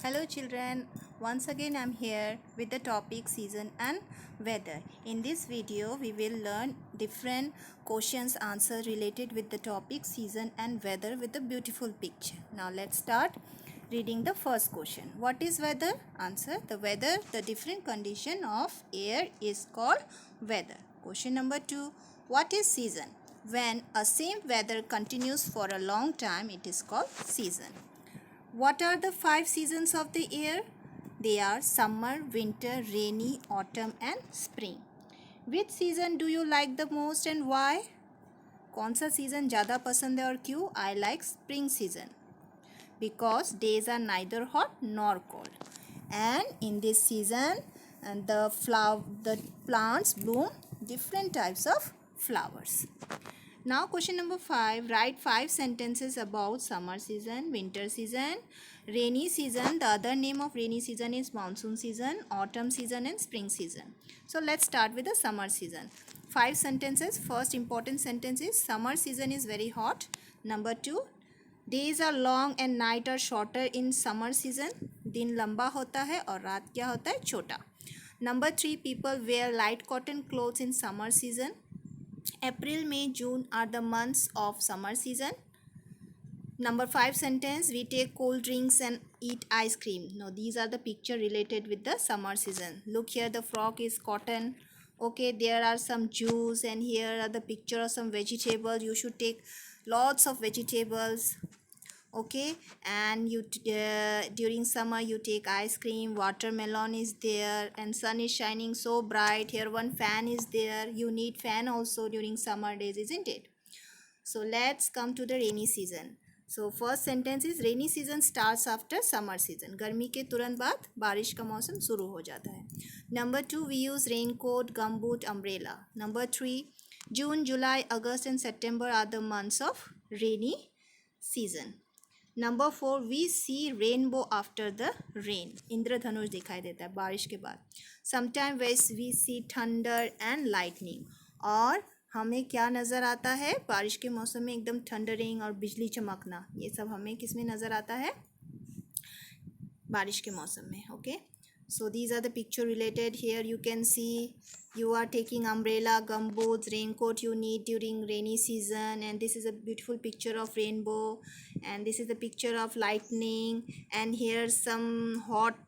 Hello children, once again I am here with the topic season and weather. In this video we will learn different questions answer related with the topic season and weather with a beautiful picture. Now let's start reading the first question. What is weather? Answer: the weather, the different condition of air is called weather. Question number 2. What is season? When a same weather continues for a long time, it is called season. What are the 5 seasons of the year? They are summer, winter, rainy, autumn and spring. Which season do you like the most and why? कौन सा season ज़्यादा पसंद है और क्यों? I like spring season because days are neither hot nor cold. And in this season, the plants bloom different types of flowers. Now question number 5. Write 5 sentences about summer season, winter season, rainy season. The other name of rainy season is monsoon season, autumn season and spring season. So let's start with the summer season. 5 sentences. First important sentence is summer season is very hot. Number 2. Days are long and night are shorter in summer season. दिन लंबा होता है और रात क्या होता है? छोटा. Number 3. People wear light cotton clothes in summer season. April, May, June are the months of summer season. Number 5 sentence, we take cold drinks and eat ice cream. Now these are the picture related with the summer season. Look here, the frock is cotton. Okay, there are some juice and here are the picture of some vegetables. You should take lots of vegetables. Okay, and during summer you take ice cream, watermelon is there and sun is shining so bright. Here one fan is there. You need fan also during summer days, isn't it? So let's come to the rainy season. So first sentence is rainy season starts after summer season. गर्मी के तुरंत बाद बारिश का मौसम शुरू हो जाता है. Number 2, we use raincoat, gumboot, umbrella. Number 3, June, July, August and September are the months of rainy season. Number 4, we see rainbow after the rain. इंद्रधनुष दिखाई देता है बारिश के बाद. Sometimes we see thunder and lightning. और हमें क्या नज़र आता है बारिश के मौसम में? एकदम थंडरिंग और बिजली चमकना, ये सब हमें किस में नज़र आता है? बारिश के मौसम में. Okay, so these are the picture related. Here you can see you are taking umbrella, gumboots, raincoat you need during rainy season, and this is a beautiful picture of rainbow, and this is the picture of lightning, and here some hot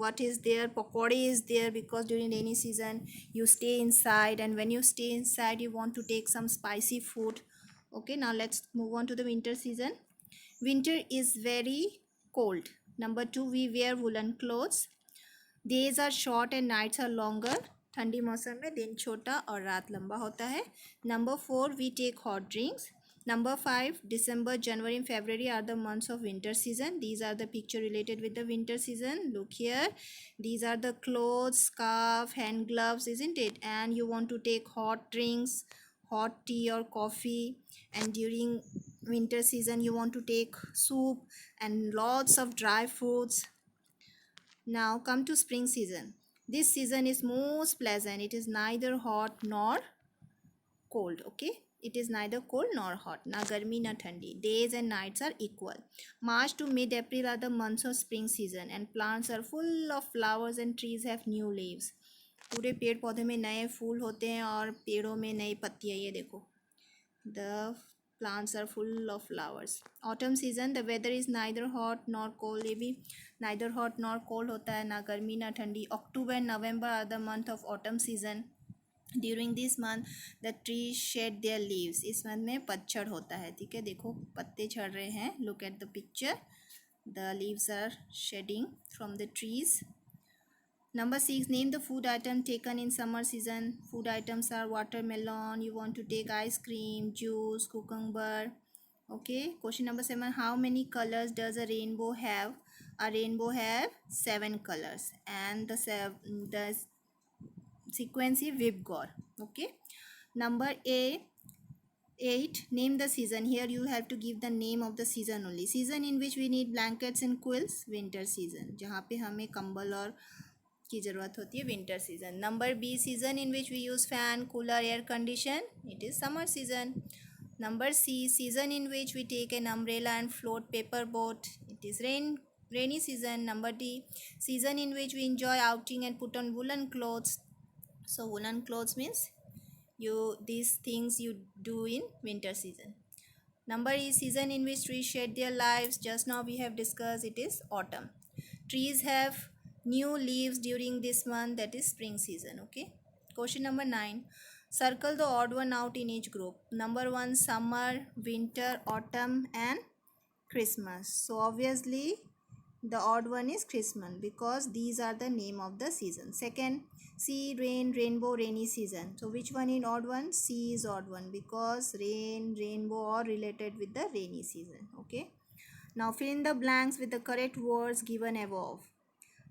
what is there, pakodi is there, because during rainy season you stay inside, and when you stay inside you want to take some spicy food. Okay, now let's move on to the winter season. Winter is very cold. Number 2, we wear woolen clothes. Days are short and nights are longer. ठंडी मौसम में दिन छोटा और रात लंबा होता है. Number 4, we take hot drinks. Number 5, December, January and February are the months of winter season. These are the picture related with the winter season. Look here. These are the clothes, scarf, hand gloves, isn't it? And you want to take hot drinks, hot tea or coffee. And during winter season you want to take soup and lots of dry fruits. Now come to spring season. This season is most pleasant. It is neither hot nor cold. Okay, it is neither cold nor hot, na garmi na thandi. Days and nights are equal. March to mid-April are the months of spring season, and plants are full of flowers and trees have new leaves. पूरे पेड़ पौधे में नए फूल होते हैं और पेड़ों में नई पत्तियाँ. ये देखो, the plants are full of flowers. Autumn season, the weather is neither hot nor cold. ये भी neither hot nor cold होता है, ना गर्मी ना ठंडी. October and November are the month of autumn season. During this month the trees shed their leaves. इस month में पतझड़ होता है. ठीक है, देखो पत्ते झड़ रहे हैं. Look at the picture. The leaves are shedding from the trees. Number 6, name the food item taken in summer season. Food items are watermelon. You want to take ice cream, juice, cucumber. Okay. Question number 7, how many colors does a rainbow have? A rainbow have 7 colors, and the sequence is Vibgor. Okay. Number 8, name the season. Here you have to give the name of the season only. Season in which we need blankets and quilts, winter season. जहाँ पे हमें कंबल और की ज़रूरत होती है, winter season. Number B, season in which we use fan, cooler, air condition, it is summer season. Number C, season in which we take an umbrella and float paper boat, it is rain Rainy season. Number D, season in which we enjoy outing and put on woolen clothes. So woolen clothes means these things you do in winter season. Number E, season in which trees shed their lives. Just now we have discussed, it is autumn. Trees have new leaves during this month, that is spring season. Okay. Question number 9. Circle the odd one out in each group. Number 1, summer, winter, autumn and Christmas. So obviously the odd one is Christmas because these are the name of the season. Second, sea, rain, rainbow, rainy season. So which one is odd one? Sea is odd one because rain, rainbow are related with the rainy season. Okay. Now fill in the blanks with the correct words given above.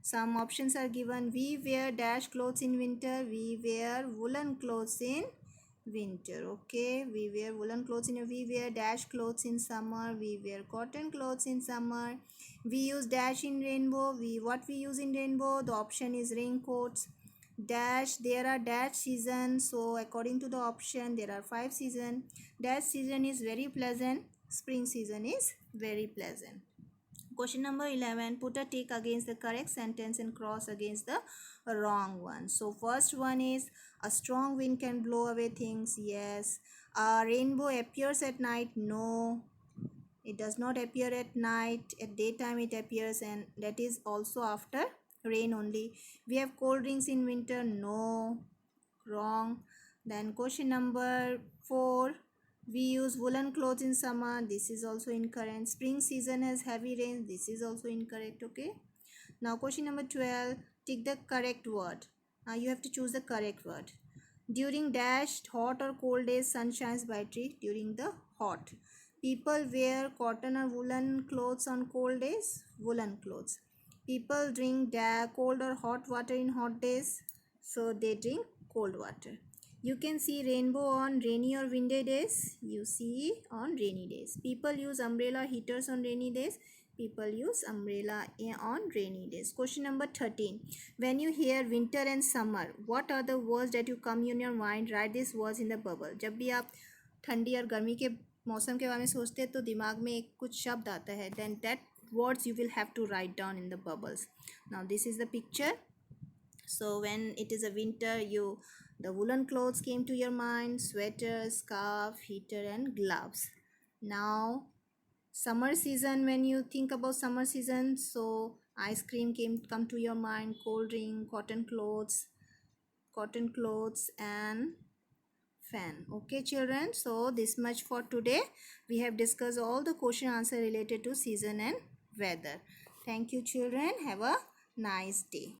Some options are given. We wear dash clothes in winter. We wear woolen clothes in winter. Okay, we wear woolen clothes in we wear dash clothes in summer. We wear cotton clothes in summer. We use dash in rainbow. What we use in rainbow? The option is raincoats. Dash, there are dash seasons. So according to the option, there are 5 seasons. Dash season is very pleasant. Spring season is very pleasant. Question number 11. Put a tick against the correct sentence and cross against the wrong one. So first one is, a strong wind can blow away things. Yes. A rainbow appears at night. No. It does not appear at night. At daytime it appears, and that is also after rain only. We have cold drinks in winter. No. Wrong. Then question number 4. We use woolen clothes in summer. This is also incorrect. Spring season has heavy rain. This is also incorrect. Okay. Now question number 12. Tick the correct word. Now you have to choose the correct word. During dashed hot or cold days, sun shines brightly. During the hot. People wear cotton or woolen clothes on cold days. Woolen clothes. People drink cold or hot water in hot days. So they drink cold water. You can see rainbow on rainy or windy days. You see on rainy days. People use umbrella heaters on rainy days. People use umbrella on rainy days. Question number 13. When you hear winter and summer, what are the words that you come in your mind? Write these words in the bubble. जब भी आप ठंडी और गर्मी के मौसम के बारे में सोचते हैं तो दिमाग में एक कुछ शब्द आता है. Then that words you will have to write down in the bubbles. Now this is the picture. So when it is a winter, the woolen clothes came to your mind, sweater, scarf, heater and gloves. Now summer season, when you think about summer season, so ice cream come to your mind, cold drink, cotton clothes and fan. Okay children, so this much for today. We have discussed all the question answer related to season and weather. Thank you children. Have a nice day.